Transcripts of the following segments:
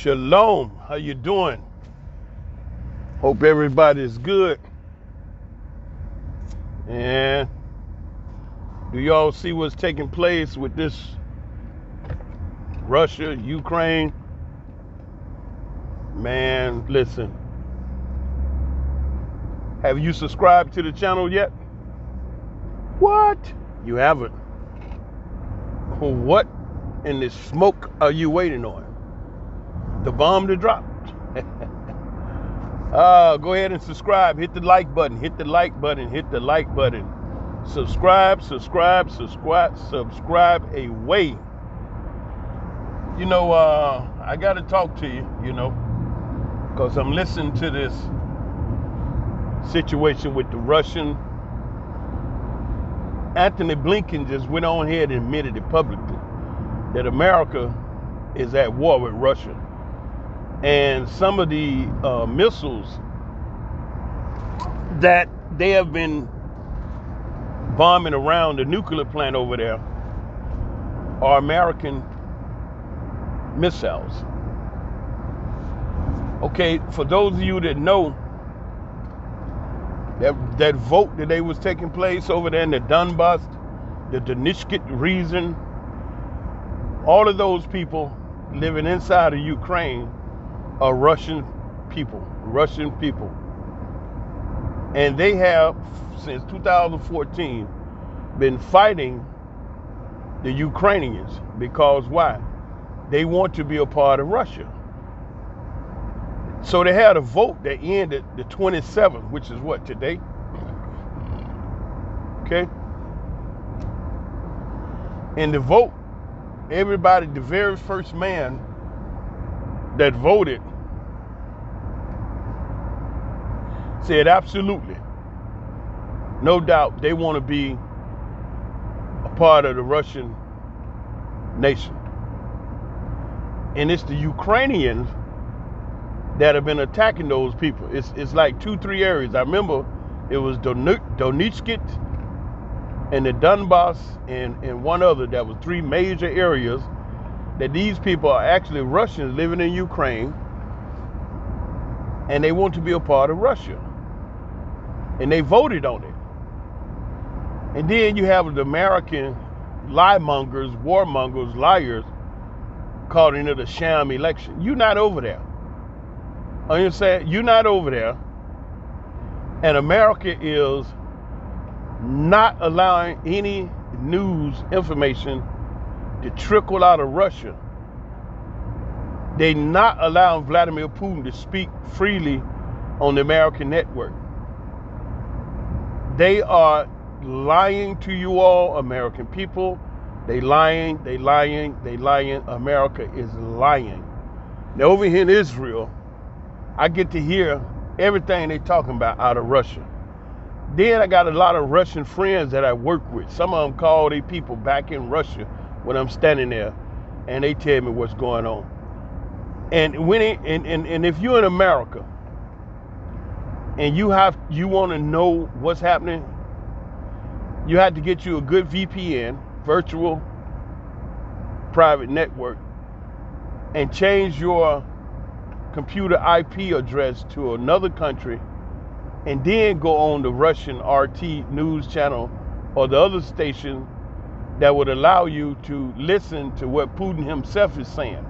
Shalom, how you doing? Hope everybody's good. And do y'all see what's taking place with this Russia, Ukraine? Man, listen. Have you subscribed to the channel yet? What? You haven't? What in the smoke are you waiting on? The bomb to drop? Go ahead and subscribe. Hit the like button. Hit the like button. Hit the like button. Subscribe, subscribe, subscribe, subscribe away. You know, I got to talk to you, because I'm listening to this situation with the Russian. Anthony Blinken just went on ahead and admitted it publicly that America is at war with Russia. And some of the missiles that they have been bombing around the nuclear plant over there are American missiles. Okay, for those of you that know, that vote that they was taking place over there in the Donbass, the Donetsk region, all of those people living inside of Ukraine are Russian people. And they have, since 2014, been fighting the Ukrainians because why? They want to be a part of Russia. So they had a vote that ended the 27th, which is what, today? Okay? In the vote, everybody, the very first man that voted said absolutely, no doubt, they want to be a part of the Russian nation. And it's the Ukrainians that have been attacking those people. It's like 2-3 areas. I remember it was Donetsk and the Donbass and one other. That was 3 major areas that these people are actually Russians living in Ukraine, and they want to be a part of Russia. And they voted on it. And then you have the American lie mongers, warmongers, liars, calling it a sham election. You're not over there. I understand? You're not over there. And America is not allowing any news information to trickle out of Russia. They're not allowing Vladimir Putin to speak freely on the American network. They are lying to you all, American people. They lying. America is lying. Now over here in Israel, I get to hear everything they're talking about out of Russia. Then I got a lot of Russian friends that I work with. Some of them call their people back in Russia when I'm standing there, and they tell me what's going on. And when and if you're in America and you want to know what's happening, you have to get you a good VPN, virtual private network, and change your computer IP address to another country, and then go on the Russian RT news channel or the other station that would allow you to listen to what Putin himself is saying.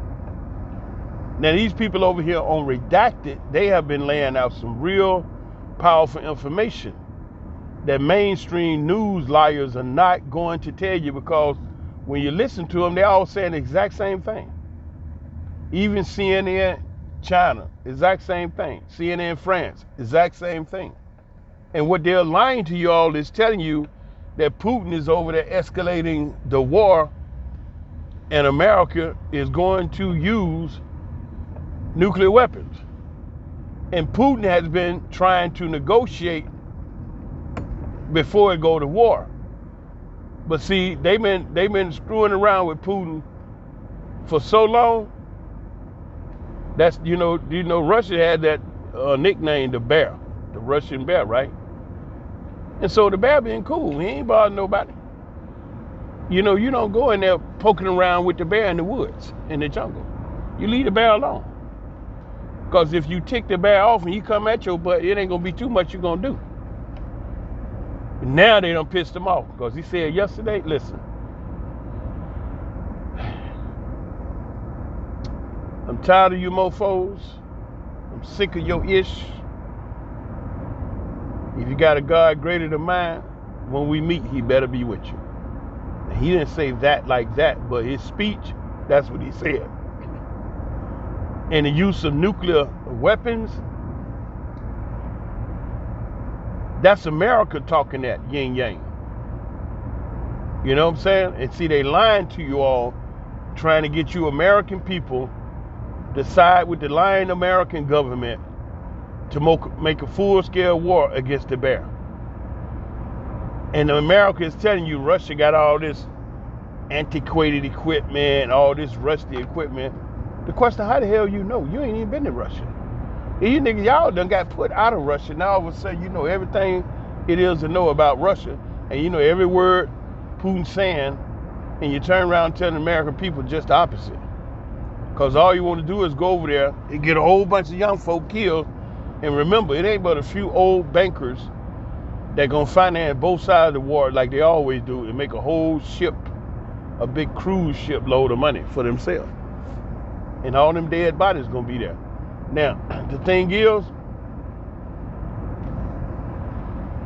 Now these people over here on Redacted, they have been laying out some real powerful information that mainstream news liars are not going to tell you, because when you listen to them, they're all saying the exact same thing. Even CNN China, exact same thing. CNN France, exact same thing. And what they're lying to you all is telling you that Putin is over there escalating the war, and America is going to use nuclear weapons. And Putin has been trying to negotiate before it go to war. But see, they've been screwing around with Putin for so long. That's Russia had that nickname, the bear, the Russian bear, right? And so the bear being cool, he ain't bothering nobody. You don't go in there poking around with the bear in the woods, in the jungle. You leave the bear alone. Because if you tick the bear off and he come at your butt, it ain't gonna be too much you're gonna do. Now they done pissed him off because he said yesterday, listen, I'm tired of you mofos. I'm sick of your ish. If you got a God greater than mine, when we meet, he better be with you. And he didn't say that like that, but his speech, that's what he said. And the use of nuclear weapons, that's America talking that yin yang. You know what I'm saying? And see, they lying to you all, trying to get you American people to side with the lying American government to make a full-scale war against the bear. And America is telling you Russia got all this antiquated equipment, all this rusty equipment. The question, how the hell you know? You ain't even been to Russia. You niggas, y'all done got put out of Russia. Now all of a sudden you know everything it is to know about Russia. And you know every word Putin's saying, and you turn around and tell the American people just the opposite. Because all you want to do is go over there and get a whole bunch of young folk killed. And remember, it ain't but a few old bankers that gonna finance both sides of the war like they always do and make a whole ship, a big cruise ship load of money for themselves. And all them dead bodies gonna be there. Now, the thing is,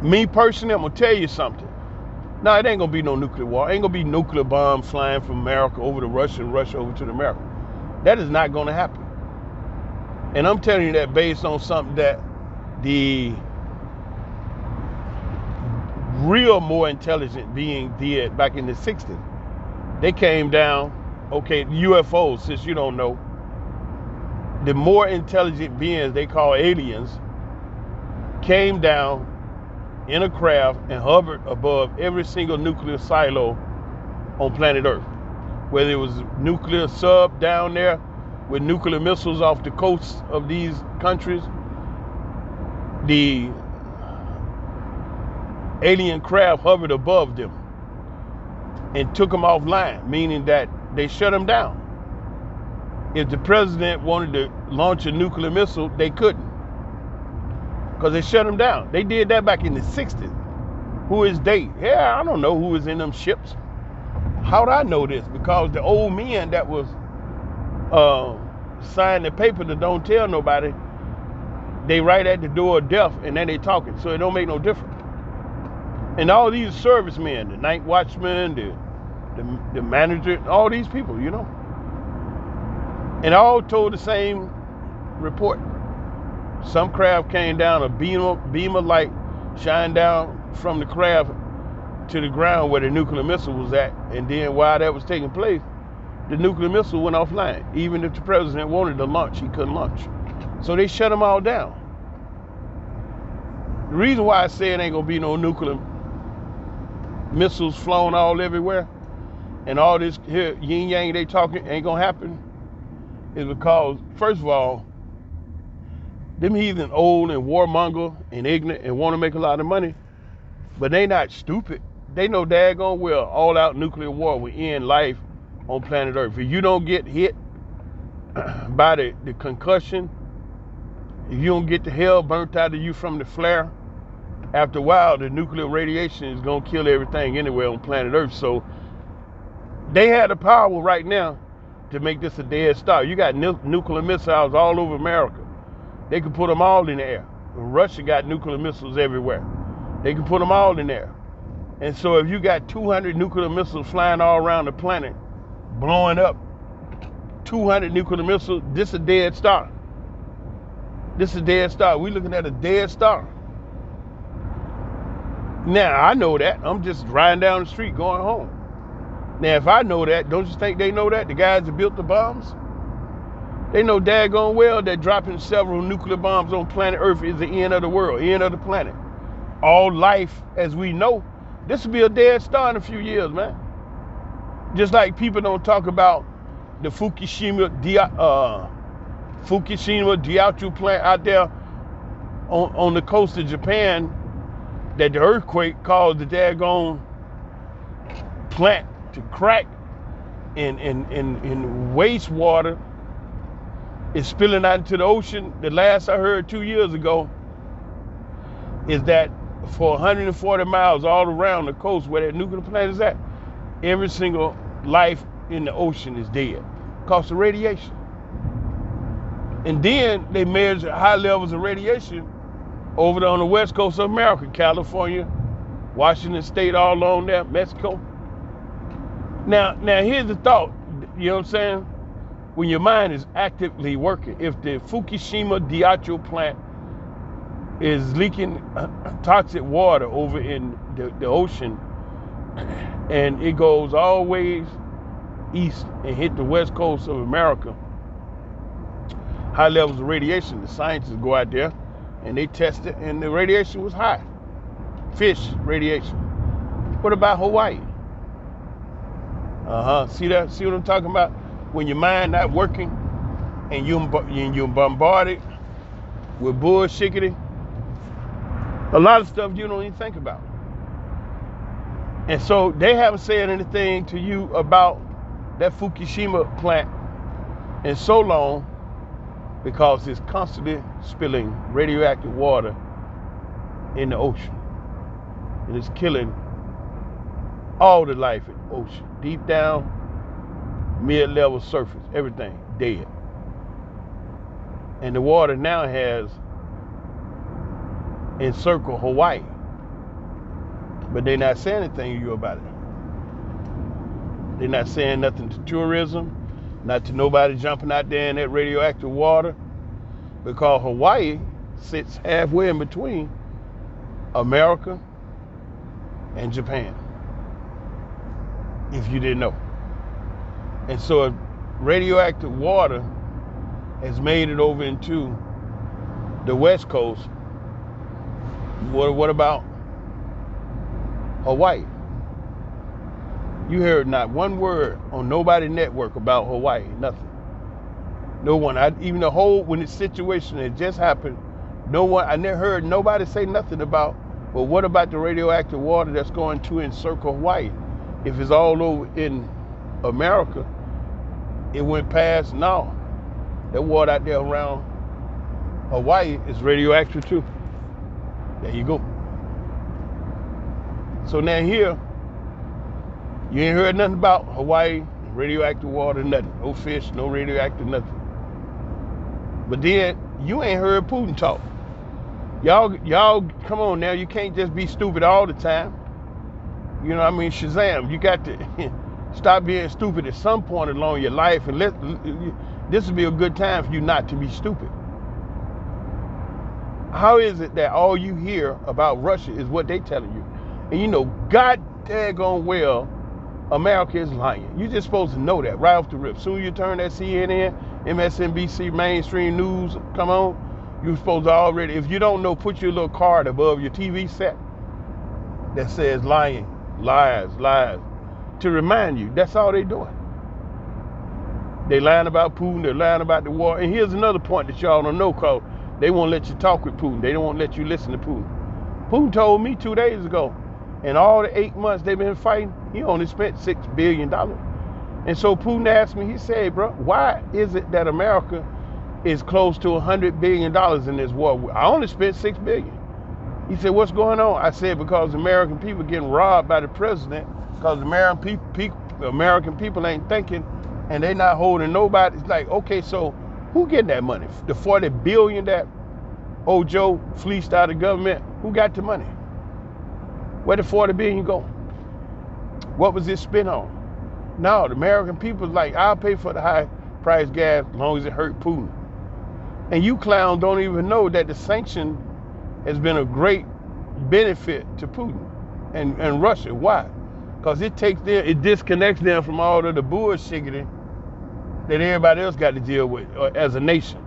me personally, I'm gonna tell you something. No, it ain't gonna be no nuclear war. Ain't gonna be nuclear bombs flying from America over to Russia and Russia over to America. That is not gonna happen. And I'm telling you that based on something that the real more intelligent being did back in the 60s. They came down, okay, UFOs, since you don't know, the more intelligent beings they call aliens came down in a craft and hovered above every single nuclear silo on planet Earth. Whether it was nuclear sub down there with nuclear missiles off the coasts of these countries, the alien craft hovered above them and took them offline, meaning that they shut them down. If the president wanted to launch a nuclear missile, they couldn't, because they shut them down. They did that back in the 60s. Who is they? Yeah, I don't know who was in them ships. How'd I know this? Because the old men that was signed the paper that don't tell nobody, they right at the door of death and then they talking, so it don't make no difference. And all these servicemen, the night watchmen, the manager, all these people, you know, and all told the same report. Some craft came down, a beam of light shined down from the craft to the ground where the nuclear missile was at, and then while that was taking place, the nuclear missile went offline. Even if the president wanted to launch, he couldn't launch. So they shut them all down. The reason why I say it ain't gonna be no nuclear missiles flown all everywhere and all this here yin yang they talking ain't gonna happen is because, first of all, them heathen old and warmonger and ignorant and want to make a lot of money, but they not stupid. They know daggone well all out nuclear war will end life on planet Earth. If you don't get hit by the concussion, if you don't get the hell burnt out of you from the flare, after a while the nuclear radiation is gonna kill everything anywhere on planet Earth. So they have the power right now to make this a dead start. You got nuclear missiles all over America. They can put them all in the air. Russia got nuclear missiles everywhere. They can put them all in there. And so if you got 200 nuclear missiles flying all around the planet, blowing up 200 nuclear missiles, this is a dead start. This is a dead start. We're looking at a dead start. Now, I know that. I'm just riding down the street going home. Now, if I know that, don't you think they know that? The guys that built the bombs? They know daggone well that dropping several nuclear bombs on planet Earth is the end of the world, end of the planet. All life as we know, this will be a dead start in a few years, man. Just like people don't talk about the Fukushima Diaoyu plant out there on the coast of Japan, that the earthquake caused the daggone plant to crack in wastewater is spilling out into the ocean. The last I heard 2 years ago is that for 140 miles all around the coast where that nuclear plant is at, every single life in the ocean is dead because of radiation. And then they measure high levels of radiation over there on the west coast of America, California, Washington State, all along there, Mexico. Now here's the thought, you know what I'm saying? When your mind is actively working, if the Fukushima Daiichi plant is leaking toxic water over in the ocean, and it goes all ways east and hit the west coast of America, high levels of radiation, the scientists go out there and they test it, and the radiation was high. Fish radiation. What about Hawaii? See that? See what I'm talking about? When your mind not working and you're bombarded with bullshit, a lot of stuff you don't even think about. And so they haven't said anything to you about that Fukushima plant in so long because it's constantly spilling radioactive water in the ocean. And it's killing all the life in the ocean. Deep down, mid-level surface, everything dead. And the water now has encircled Hawaii. But they're not saying anything to you about it. They're not saying nothing to tourism, not to nobody jumping out there in that radioactive water, because Hawaii sits halfway in between America and Japan, if you didn't know. And so if radioactive water has made it over into the West Coast, what about Hawaii? You heard not one word on nobody network about Hawaii, nothing. No one, even the whole, when the situation had just happened, no one, I never heard nobody say nothing about, well, what about the radioactive water that's going to encircle Hawaii? If it's all over in America, it went past, no. That water out there around Hawaii is radioactive too. There you go. So now here, you ain't heard nothing about Hawaii, radioactive water, nothing. No fish, no radioactive, nothing. But then you ain't heard Putin talk. Y'all, come on now. You can't just be stupid all the time. You know what I mean? Shazam. You got to stop being stupid at some point along your life, and this would be a good time for you not to be stupid. How is it that all you hear about Russia is what they telling you? And you know, God daggone well, America is lying. You're just supposed to know that right off the rip. Soon as you turn that CNN, MSNBC, mainstream news, come on, you're supposed to already, if you don't know, put your little card above your TV set that says lying, lies, lies, to remind you. That's all they're doing. They lying about Putin, they're lying about the war. And here's another point that y'all don't know, because they won't let you talk with Putin. They don't want to let you listen to Putin. Putin told me 2 days ago, in all the 8 months they've been fighting, he only spent $6 billion. And so Putin asked me, he said, bro, why is it that America is close to $100 billion in this war? I only spent $6 billion. He said, what's going on? I said, because American people getting robbed by the president, because American people ain't thinking, and they not holding nobody. It's like, okay, so who getting that money? The 40 billion that old Joe fleeced out of government, who got the money? Where the 40 billion go? What was it spent on? No, the American people like, I'll pay for the high price gas as long as it hurt Putin. And you clowns don't even know that the sanction has been a great benefit to Putin and Russia. Why? Because it disconnects them from all of the bullshit that everybody else got to deal with as a nation.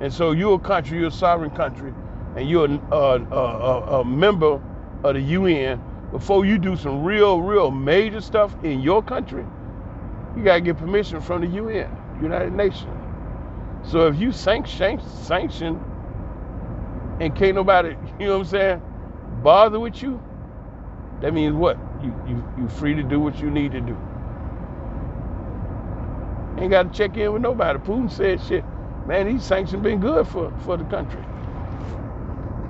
And so you're a country, you're a sovereign country, and you're a member of the UN. Before you do some real major stuff in your country, you got to get permission from the UN, United Nations. So if you sanction and can't nobody, you know what I'm saying, bother with you, that means what? You free to do what you need to do. Ain't got to check in with nobody. Putin said shit. Man, these sanctions been good for the country.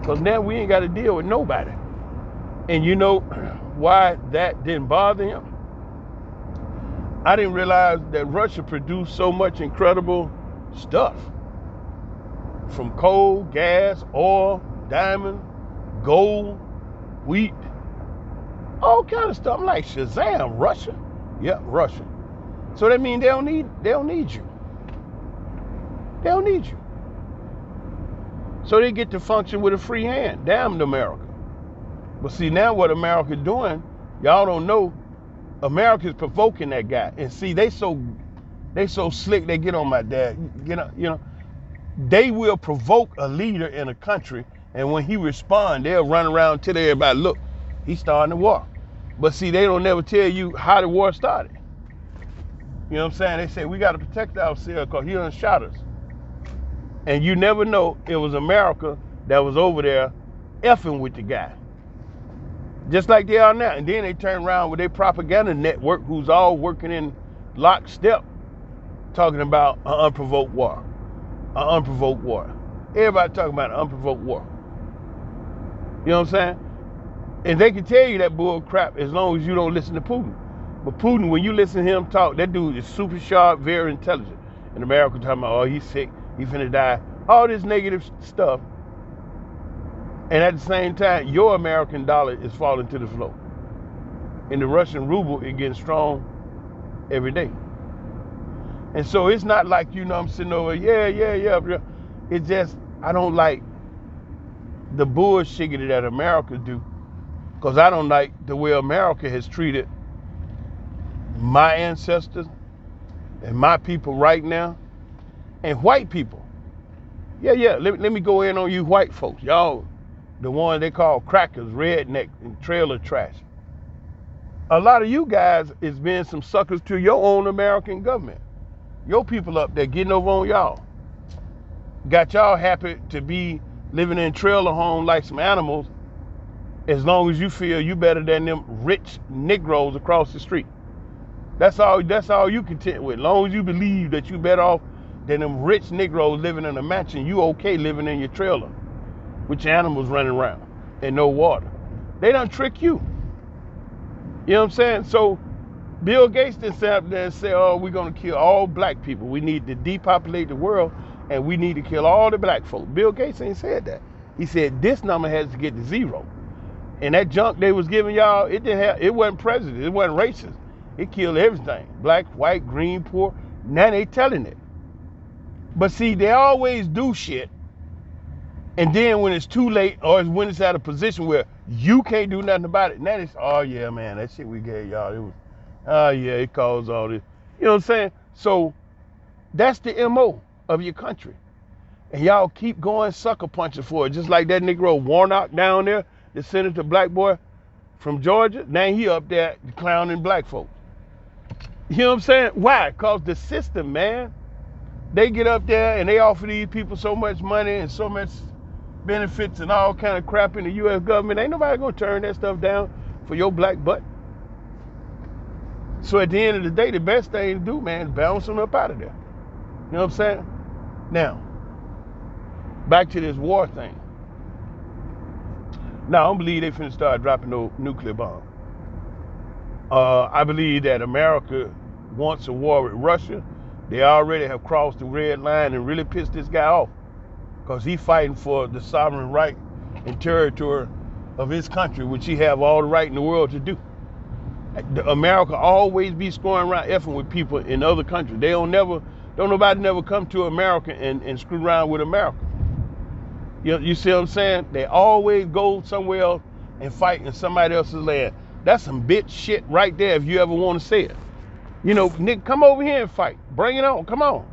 Because now we ain't got to deal with nobody. And you know why that didn't bother him? I didn't realize that Russia produced so much incredible stuff. From coal, gas, oil, diamond, gold, wheat, all kind of stuff. I'm like, Shazam, Russia? Yep, Russia. So that means they don't need you. They don't need you. So they get to function with a free hand. Damn America. But see, now what America's doing, y'all don't know, America's provoking that guy. And see, they so slick, they get on my dad. You know, they will provoke a leader in a country, and when he responds, they'll run around and tell everybody, look, he's starting the war. But see, they don't never tell you how the war started. You know what I'm saying? They say, we got to protect ourselves because he done shot us. And you never know, it was America that was over there effing with the guy. Just like they are now. And then they turn around with their propaganda network, who's all working in lockstep, talking about an unprovoked war. An unprovoked war. Everybody talking about an unprovoked war. You know what I'm saying? And they can tell you that bull crap as long as you don't listen to Putin. But Putin, when you listen to him talk, that dude is super sharp, very intelligent. And America talking about, oh, he's sick, he's finna die. All this negative stuff. And at the same time, your American dollar is falling to the floor. And the Russian ruble is getting strong every day. And so it's not like, you know, I'm sitting over, yeah. It's just, I don't like the bullshit that America do. Because I don't like the way America has treated my ancestors and my people right now. And white people. Yeah. Let me go in on you white folks. Y'all, the ones they call crackers, redneck, and trailer trash. A lot of you guys is being some suckers to your own American government. Your people up there getting over on y'all. Got y'all happy to be living in trailer homes like some animals as long as you feel you better than them rich Negroes across the street. That's all you content with. As long as you believe that you better off than them rich Negroes living in a mansion, you okay living in your trailer with your animals running around and no water. They done trick you. You know what I'm saying? So Bill Gates did sit up there and say, oh, we're going to kill all black people. We need to depopulate the world and we need to kill all the black folk. Bill Gates ain't said that. He said this number has to get to zero. And that junk they was giving y'all, it wasn't prejudice, it wasn't racist. It killed everything. Black, white, green, poor. Now they telling it. But see, they always do shit. And then when it's too late, or when it's at a position where you can't do nothing about it, now it's, oh yeah, man, that shit we gave y'all, it was, oh yeah, it caused all this. You know what I'm saying? So that's the MO of your country. And y'all keep going sucker punching for it. Just like that Negro Warnock down there, the senator black boy from Georgia, now he up there clowning black folks. You know what I'm saying? Why? Because the system, man, they get up there and they offer these people so much money and so much benefits and all kind of crap in the U.S. government. Ain't nobody gonna turn that stuff down for your black butt. So at the end of the day, the best thing to do, man, is bounce them up out of there. You know what I'm saying? Now, back to this war thing. Now, I don't believe they finna start dropping no nuclear bomb. I believe that America wants a war with Russia. They already have crossed the red line and really pissed this guy off because he's fighting for the sovereign right and territory of his country, which he have all the right in the world to do. America always be scoring around effing with people in other countries. Don't nobody never come to America and screw around with America. You see what I'm saying? They always go somewhere else and fight in somebody else's land. That's some bitch shit right there if you ever want to say it. You know, Nick, come over here and fight. Bring it on, come on.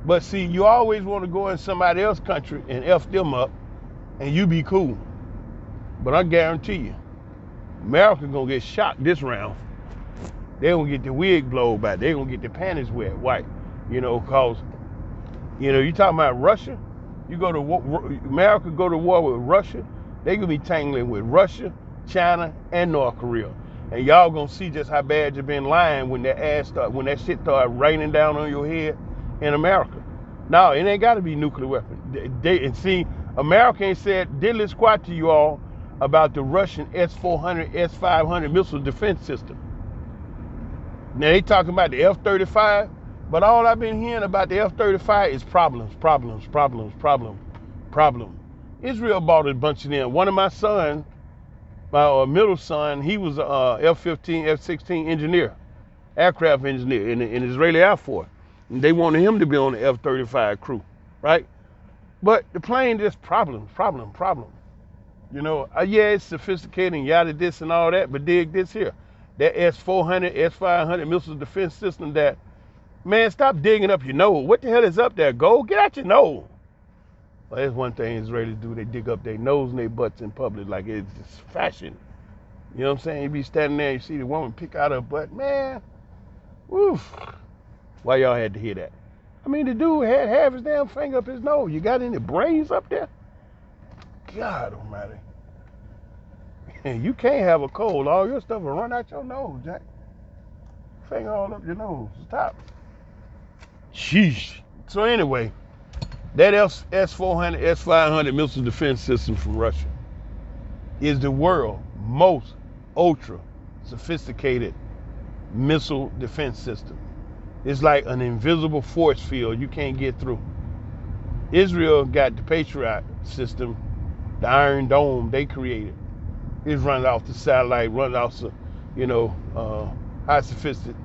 But see, you always want to go in somebody else's country and F them up and you be cool. But I guarantee you, America gonna get shot this round. They gonna get the wig blown back. They gonna get the panties wet white. You know, cause, you know, you talking about Russia, you go to America go to war with Russia, they gonna be tangling with Russia, China, and North Korea. And y'all gonna see just how bad you been lying when that shit start raining down on your head in America. No, it ain't got to be nuclear weapon. And see, America ain't said diddly squat to you all about the Russian S-400, S-500 missile defense system. Now they talking about the F-35, but all I've been hearing about the F-35 is problems. Israel bought a bunch of them. One of my sons, my middle son, he was a F-15, F-16 engineer, aircraft engineer in the Israeli Air Force. And they wanted him to be on the F-35 crew, right? But the plane just problem. You know, yeah, it's sophisticated and yada this and all that, but dig this here. That S-400, S-500 missile defense system that, man, stop digging up your nose. What the hell is up there? Go get out your nose. Well, that's one thing Israelis do. They dig up their nose and their butts in public like it's just fashion. You know what I'm saying? You be standing there, you see the woman pick out her butt. Man, woof. Why y'all had to hear that? I mean, the dude had half his damn finger up his nose. You got any brains up there? God almighty. You can't have a cold. All your stuff will run out your nose, Jack. Finger all up your nose. Stop. Sheesh. So anyway, that S-400, S-500 missile defense system from Russia is the world's most ultra sophisticated missile defense system. It's like an invisible force field you can't get through. Israel got the Patriot system, the Iron Dome they created. It runs off the satellite, runs off the, high sophisticated,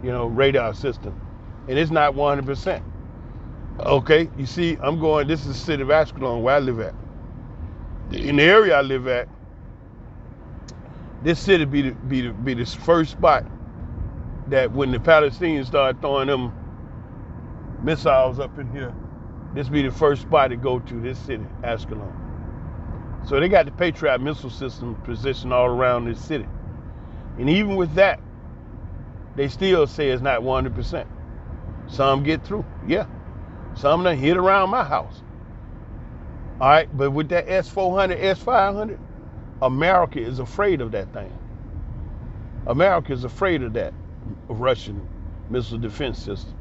radar system. And it's not 100%. Okay, you see, this is the city of Ashkelon where I live at. In the area I live at, this city be the first spot that when the Palestinians start throwing them missiles up in here, this be the first spot to go to, this city, Ashkelon. So they got the Patriot missile system positioned all around this city. And even with that, they still say it's not 100%. Some get through, yeah. Some done hit around my house. All right, but with that S-400, S-500, America is afraid of that thing. America is afraid of that Russian missile defense system.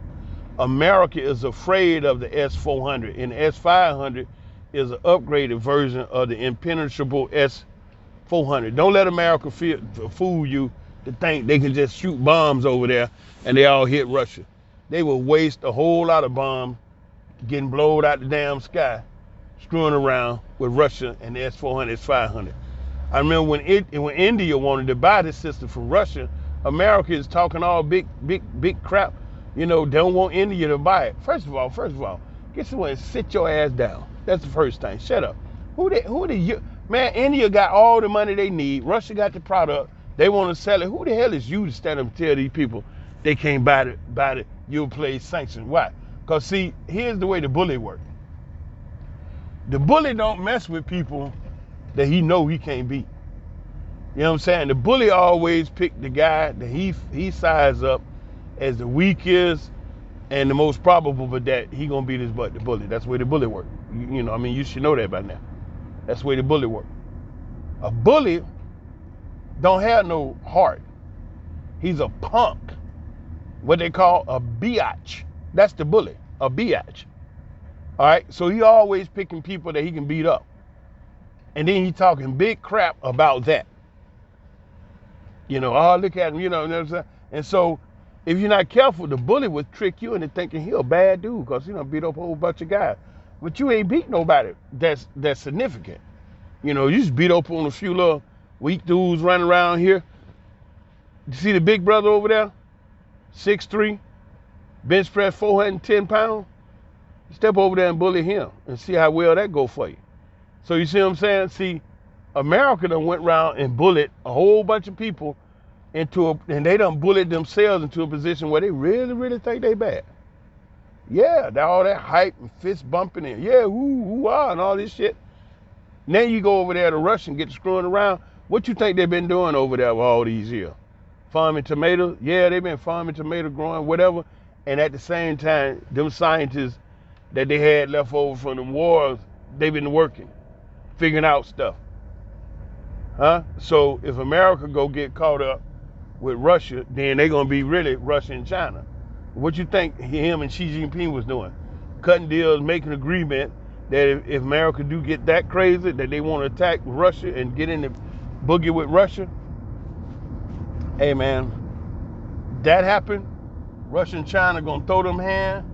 America is afraid of the S-400, and the S-500 is an upgraded version of the impenetrable S-400. Don't let America fool you to think they can just shoot bombs over there and they all hit Russia. They will waste a whole lot of bombs getting blown out the damn sky, screwing around with Russia and the S-400, S-500. I remember when India wanted to buy this system from Russia, America is talking all big crap. Don't want India to buy it. First of all, get someone and sit your ass down. That's the first thing. Shut up. Man, India got all the money they need. Russia got the product. They want to sell it. Who the hell is you to stand up and tell these people they can't buy it? You'll play sanctions. Why? Because see, here's the way the bully works. The bully don't mess with people that he know he can't beat. You know what I'm saying? The bully always pick the guy that he size up as the weakest and the most probable, but that he gonna beat his butt. The bully. That's the way the bully work. You should know that by now. That's the way the bully work. A bully don't have no heart. He's a punk. What they call a biatch. That's the bully, a biatch. All right, so he always picking people that he can beat up. And then he talking big crap about that. Oh, look at him, you know what I'm saying? And so if you're not careful, the bully would trick you into thinking he a bad dude because he done beat up a whole bunch of guys. But you ain't beat nobody that's significant. You just beat up on a few little weak dudes running around here. You see the big brother over there? 6'3", bench press 410 pounds. Step over there and bully him and see how well that go for you. So you see what I'm saying? See, America done went around and bullied a whole bunch of people and they done bullied themselves into a position where they really, really think they bad. Yeah, all that hype and fist bumping and and all this shit. Now you go over there to Russia and get screwing around. What you think they've been doing over there for all these years? Farming tomatoes? Yeah, they've been farming tomato growing, whatever. And at the same time, them scientists that they had left over from the wars, they've been working, figuring out stuff. So if America go get caught up with Russia, then they're gonna be really Russia and China. What you think him and Xi Jinping was doing? cutting deals, making agreement that if America do get that crazy, that they want to attack Russia and get in the boogie with Russia, hey man, that happened, Russia and China gonna throw them hands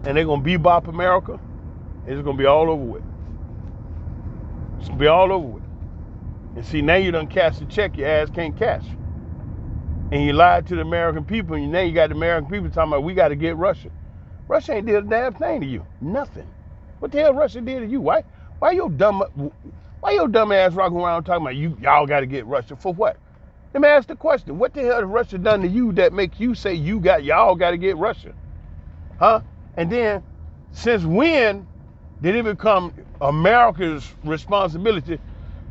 and they're gonna bebop America, and it's gonna be all over with. It's gonna be all over with. And see, now you done cash the check your ass can't cash. And you lied to the American people, and now you got the American people talking about we gotta get Russia. Russia ain't did a damn thing to you. Nothing. What the hell Russia did to you? Why your dumb ass rocking around talking about y'all gotta get Russia? For what? Let me ask the question. What the hell has Russia done to you that make you say y'all gotta get Russia? Huh? And then, since when did it become America's responsibility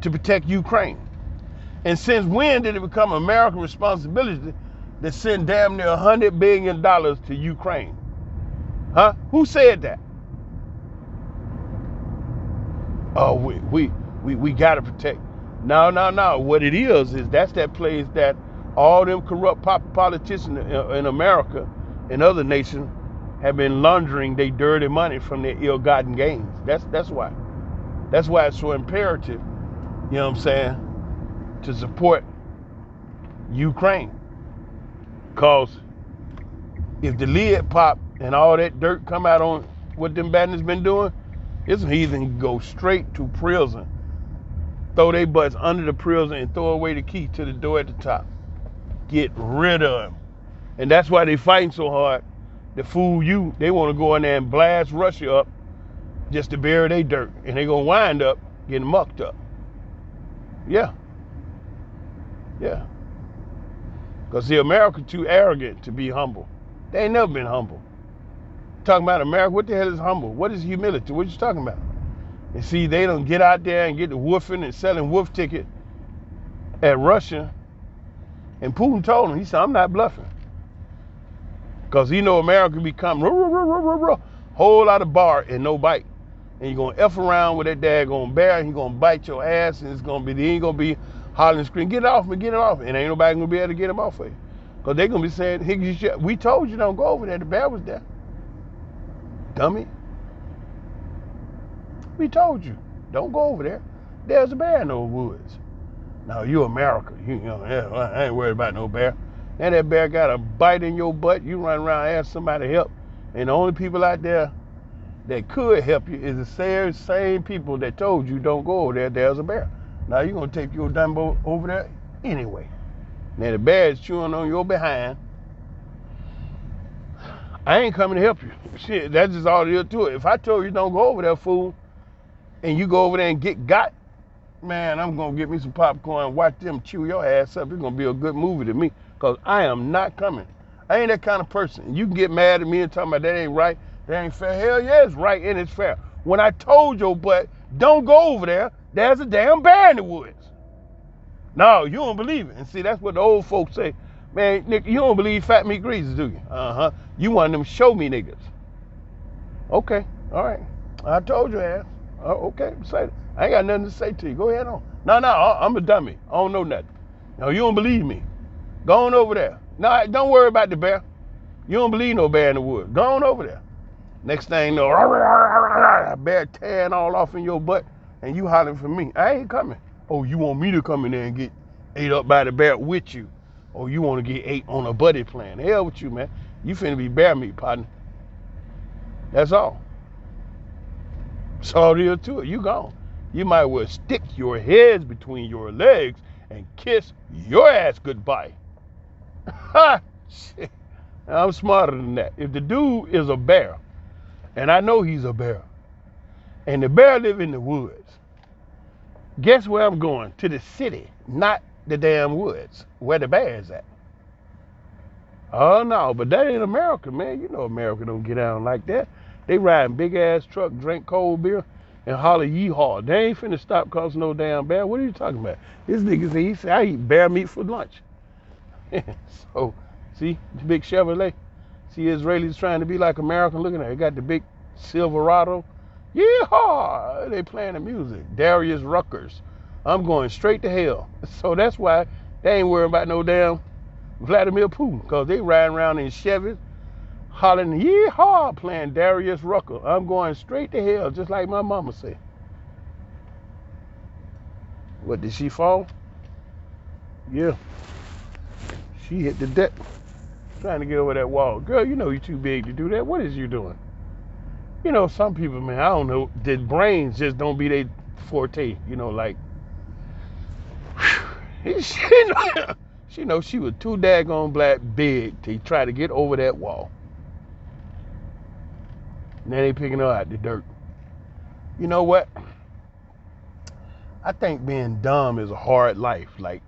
to protect Ukraine? And since when did it become America's responsibility to send damn near $100 billion to Ukraine? Huh? Who said that? Oh, we gotta protect. No. What it is that's that place that all them corrupt politicians in America and other nations have been laundering their dirty money from their ill-gotten gains. That's why. That's why it's so imperative, you know what I'm saying, to support Ukraine. Because if the lid pop and all that dirt come out on what them bandits been doing, this heathen can go straight to prison, throw their butts under the prison and throw away the key to the door at the top. Get rid of them. And that's why they fighting so hard to fool you. They want to go in there and blast Russia up just to bury their dirt. And they going to wind up getting mucked up. Yeah. Because see, America too arrogant to be humble. They ain't never been humble. Talking about America, what the hell is humble? What is humility? What you talking about? And see, they don't get out there and get the woofing and selling wolf ticket at Russia. And Putin told him, he said, I'm not bluffing. Because he know America become whole lot of bar and no bite. And you're going to F around with that daggone bear, and he's going to bite your ass, and he ain't going to be hollering and screaming, get it off me, get it off. And ain't nobody going to be able to get him off of you. Because they're going to be saying, we told you don't go over there, the bear was there. Dummy. We told you, don't go over there. There's a bear in those woods. Now, you America, I ain't worried about no bear. And that bear got a bite in your butt, you run around and ask somebody to help. And the only people out there that could help you is the same people that told you don't go over there, there's a bear. Now, you're going to take your Dumbo over there anyway. Now, the bear is chewing on your behind. I ain't coming to help you. Shit, that's just all there is to it. If I told you don't go over there, fool, and you go over there and get got, man, I'm going to get me some popcorn and watch them chew your ass up. It's going to be a good movie to me, because I am not coming. I ain't that kind of person. You can get mad at me and talk about that ain't right, that ain't fair. Hell yeah, it's right and it's fair. When I told your butt, don't go over there, there's a damn bear in the woods. No, you don't believe it. And see, that's what the old folks say. Man, Nick, you don't believe fat meat greases, do you? Uh-huh. You one of them show me niggas. Okay, all right. I told you, ass. Okay, say it. I ain't got nothing to say to you. Go ahead on. No, I'm a dummy. I don't know nothing. No, you don't believe me. Go on over there. No, don't worry about the bear. You don't believe no bear in the woods. Go on over there. Next thing you know, a bear tearing all off in your butt, and you hollering for me. I ain't coming. Oh, you want me to come in there and get ate up by the bear with you? Or you want to get ate on a buddy plan? Hell with you, man. You finna be bear meat, partner. That's all. That's all there is to it. You gone. You might well stick your heads between your legs and kiss your ass goodbye. Ha! Shit. I'm smarter than that. If the dude is a bear, and I know he's a bear, and the bear live in the woods, guess where I'm going? To the city, not the damn woods, where the bear is at. Oh no, but that ain't America, man. You know America don't get down like that. They riding big ass truck, drink cold beer, and holler yeehaw. They ain't finna stop cause no damn bear. What are you talking about? This nigga say, he said, I eat bear meat for lunch. So, see, the big Chevrolet. See Israelis trying to be like American. Looking at it, got the big Silverado. Yeehaw! They playing the music. Darius Ruckers. I'm going straight to hell. So that's why they ain't worried about no damn Vladimir Putin, because they riding around in Chevys, hollering yeehaw, playing Darius Rucker. I'm going straight to hell, just like my mama said. What, did she fall? Yeah, she hit the deck trying to get over that wall. Girl, you know you're too big to do that. What is you doing? You know, some people, man, I don't know, their brains just don't be their forte. You know, like, she knows she was too daggone black big to try to get over that wall. Now they picking her out the dirt. You know what? I think being dumb is a hard life. Like,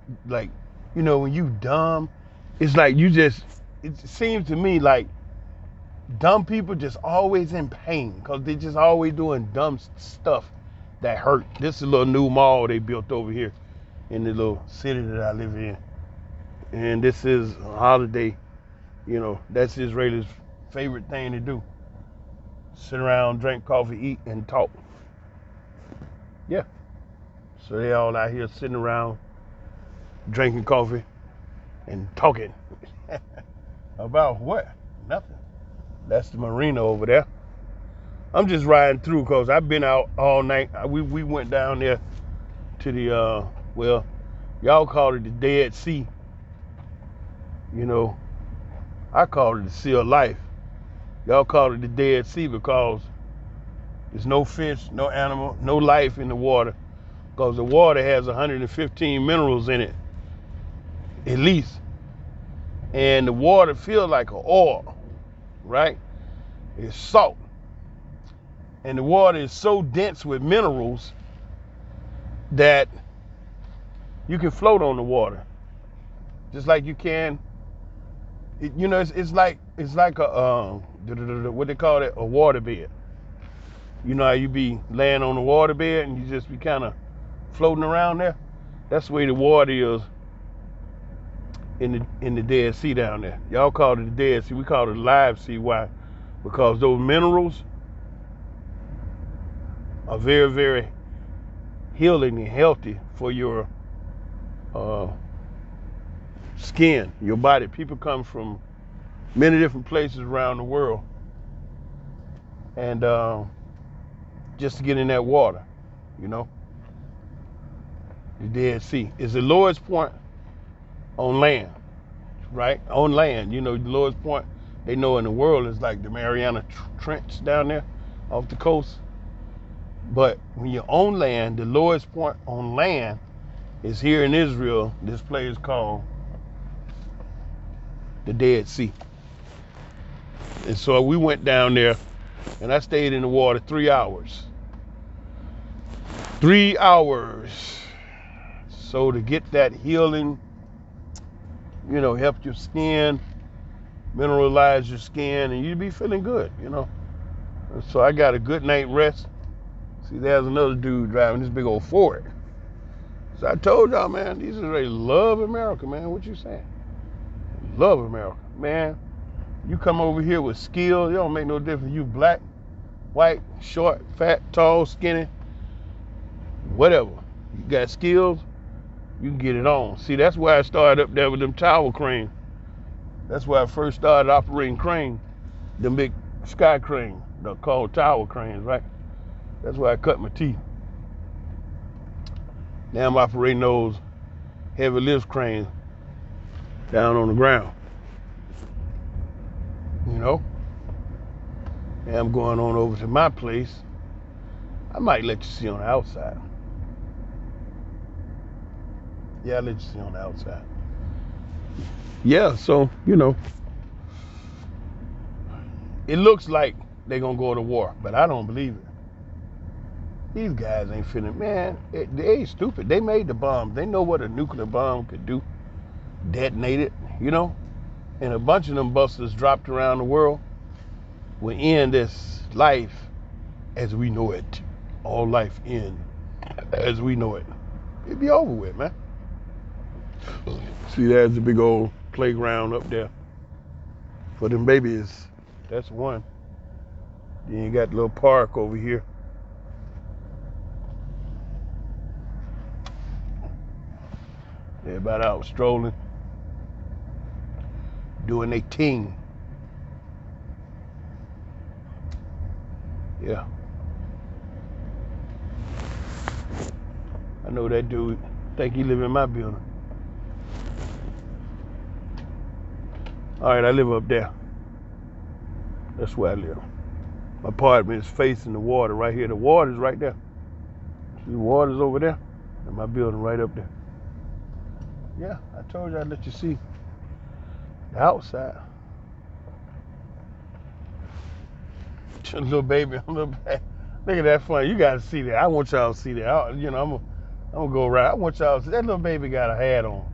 you know, when you dumb, it's like you just, it seems to me like dumb people just always in pain because they just always doing dumb stuff that hurt. This is a little new mall they built over here in the little city that I live in. And this is a holiday, you know, that's Israelis' favorite thing to do. Sit around, drink coffee, eat, and talk. Yeah. So they all out here sitting around, drinking coffee, and talking. About what? Nothing. That's the marina over there. I'm just riding through because I've been out all night. We went down there to the, well, y'all call it the Dead Sea. You know, I call it the Sea of Life. Y'all call it the Dead Sea because there's no fish, no animal, no life in the water. Because the water has 115 minerals in it, at least. And the water feels like an oil, right? It's salt. And the water is so dense with minerals that you can float on the water. Just like you can, you know, it's like a, what they call it, a water bed. You know how you be laying on the water bed and you just be kind of floating around there? That's the way the water is in the Dead Sea down there. Y'all call it the Dead Sea. We call it the live sea. Why? Because those minerals are very, very healing and healthy for your skin, your body. People come from many different places around the world and just to get in that water, you know. The Dead Sea is the lowest point on land, right? On land, you know, the lowest point they know in the world is like the Mariana Trench down there off the coast. But when you're on land, the lowest point on land is here in Israel. This place is called the Dead Sea. And so we went down there and I stayed in the water 3 hours. 3 hours. So to get that healing, you know, help your skin, mineralize your skin, and you'd be feeling good, you know. And so I got a good night rest. See, there's another dude driving this big old Ford. So I told y'all, man, these Israelis love America, man. What you saying? Love America, man. You come over here with skill, it don't make no difference. You black, white, short, fat, tall, skinny, whatever. You got skills, you can get it on. See, that's why I started up there with them tower cranes. That's why I first started operating crane, them big sky cranes. They're called tower cranes, right? That's why I cut my teeth. Now I'm operating those heavy lift cranes down on the ground. You know? Now I'm going on over to my place. I might let you see on the outside. Yeah, I'll let you see on the outside. Yeah, so, you know, it looks like they're going to go to war, but I don't believe it. These guys ain't finna, man, they ain't stupid. They made the bomb. They know what a nuclear bomb could do. Detonate it, you know? And a bunch of them busters dropped around the world will end this life as we know it. All life end as we know it. It'd be over with, man. See, there's a big old playground up there for them babies. That's one. Then you got the little park over here. Everybody out strolling, doing their thing. Yeah. I know that dude. Think he live in my building. All right, I live up there. That's where I live. My apartment is facing the water right here. The water's right there. See, the water's over there, and my building right up there. Yeah, I told you I'd let you see the outside. Little baby, little baby. Look at that fun. You gotta see that. I want y'all to see that. I'm gonna go around. I want y'all to see that little baby got a hat on.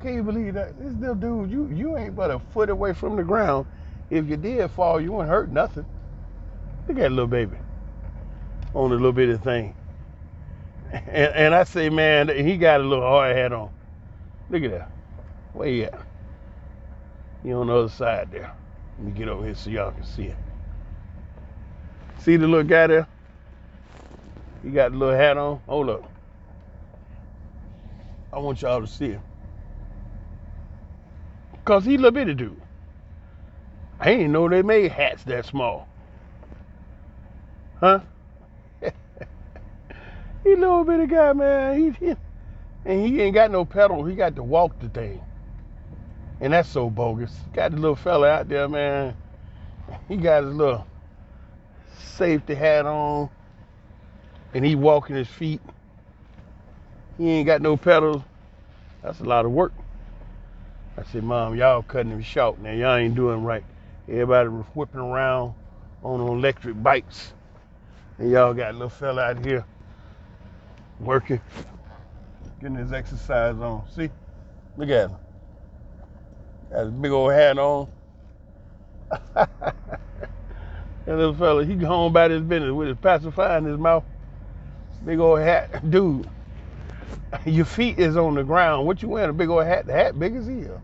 Can you believe that? This little dude, you ain't but a foot away from the ground. If you did fall, you wouldn't hurt nothing. Look at that little baby on the little bitty thing. And I say, man, he got a little hard hat on. Look at that. Where he at? He on the other side there. Let me get over here so y'all can see it. See the little guy there? He got a little hat on. Hold up. I want y'all to see him. Because he a little bitty dude. I ain't know they made hats that small. Huh? He a little bitty guy, man. And he ain't got no pedal. He got to walk the thing. And that's so bogus. Got the little fella out there, man. He got his little safety hat on. And he walking his feet. He ain't got no pedals. That's a lot of work. I said, Mom, y'all cutting him short now. Y'all ain't doing right. Everybody was whipping around on electric bikes. And y'all got a little fella out here working, getting his exercise on. See? Look at him. Got his big old hat on. That little fella, he go home about his business with his pacifier in his mouth. Big old hat. Dude, your feet is on the ground. What you wearing? A big old hat? The hat big as hell.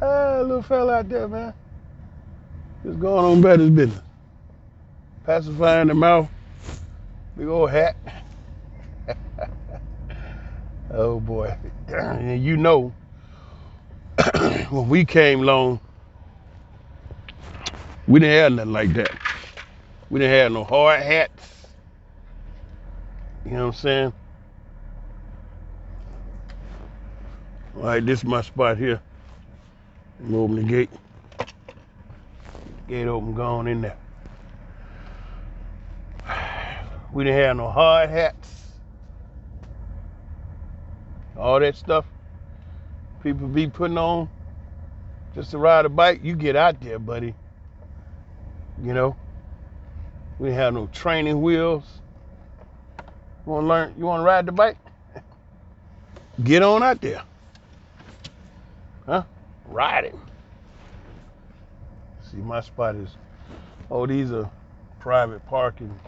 Little fella out there, man. Just going on about his business. Pacifier in the mouth. Big old hat. Oh boy. And you know, when we came along, we didn't have nothing like that. We didn't have no hard hats. You know what I'm saying? All right, this is my spot here. I'm open the gate. Gate open, gone in there. We didn't have no hard hats. All that stuff people be putting on just to ride a bike. You get out there, buddy. You know? We didn't have no training wheels. You wanna learn, you wanna ride the bike? Get on out there. Huh? Ride it. See, my spot is, oh, these are private parking.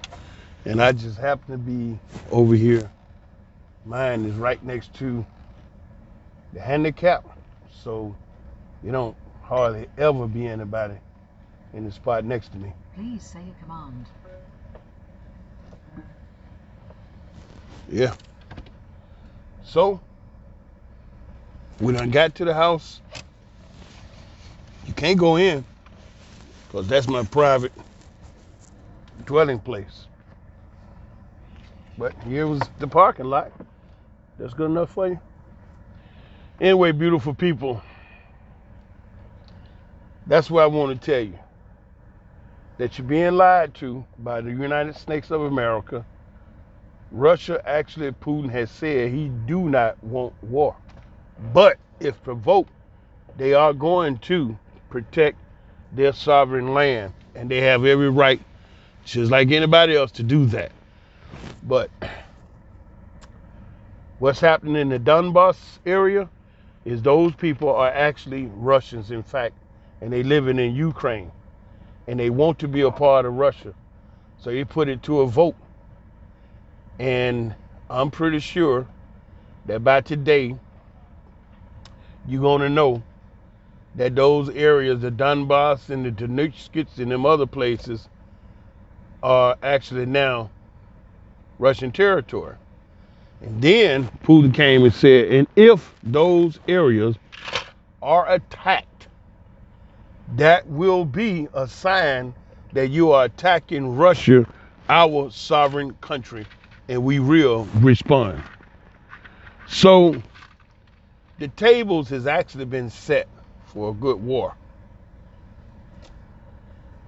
And I just happen to be over here. Mine is right next to the handicap. So you don't hardly ever be anybody in the spot next to me. Please say a command. Yeah. So we done got to the house. You can't go in because that's my private dwelling place. But here was the parking lot. That's good enough for you. Anyway, beautiful people, that's what I want to tell you. That you're being lied to by the United States of America. Russia, actually, Putin has said he do not want war. But if provoked, they are going to protect their sovereign land. And they have every right, just like anybody else, to do that. But what's happening in the Donbass area is those people are actually Russians, in fact, and they living in Ukraine. And they want to be a part of Russia. So they put it to a vote. And I'm pretty sure that by today, you're going to know that those areas, the Donbass and the Donetsk and them other places, are actually now Russian territory. And then Putin came and said, and if those areas are attacked, that will be a sign that you are attacking Russia, our sovereign country, and we will respond. So the tables has actually been set for a good war.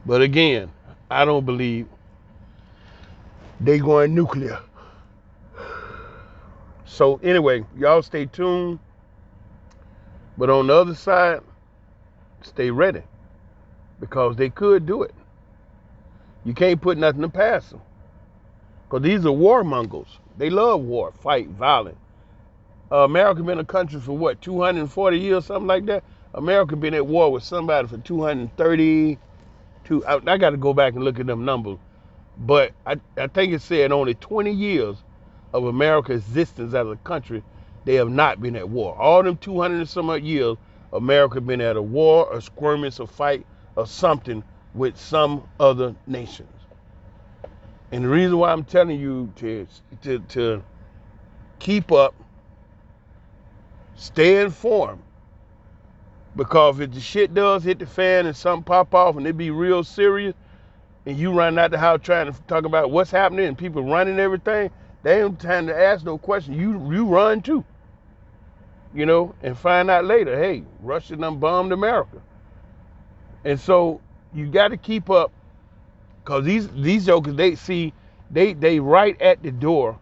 But again, I don't believe they going nuclear. So anyway, y'all stay tuned. But on the other side, stay ready, because they could do it. You can't put nothing past them, because these are warmongers. They love war, fight, violence. America been a country for what, 240 years, something like that? America been at war with somebody for 230. I got to go back and look at them numbers. But I think it said only 20 years of America's existence as a country, they have not been at war. All them 200 and some odd years, America been at a war, a skirmish, a fight, or something with some other nations. And the reason why I'm telling you to keep up, stay informed, because if the shit does hit the fan and something pop off and it be real serious, and you run out the house trying to talk about what's happening and people running everything, they ain't time to ask no question. You run too, and find out later, hey, Russia done bombed America. And so you got to keep up, because these jokers, they right at the door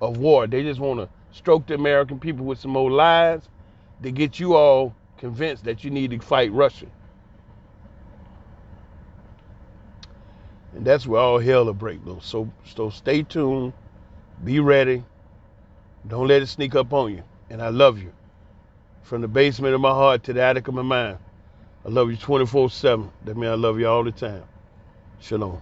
of war. They just want to stroke the American people with some more lies to get you all convinced that you need to fight Russia. And that's where all hell will break loose. So stay tuned, be ready, don't let it sneak up on you. And I love you. From the basement of my heart to the attic of my mind. I love you 24/7. That means I love you all the time. Shalom.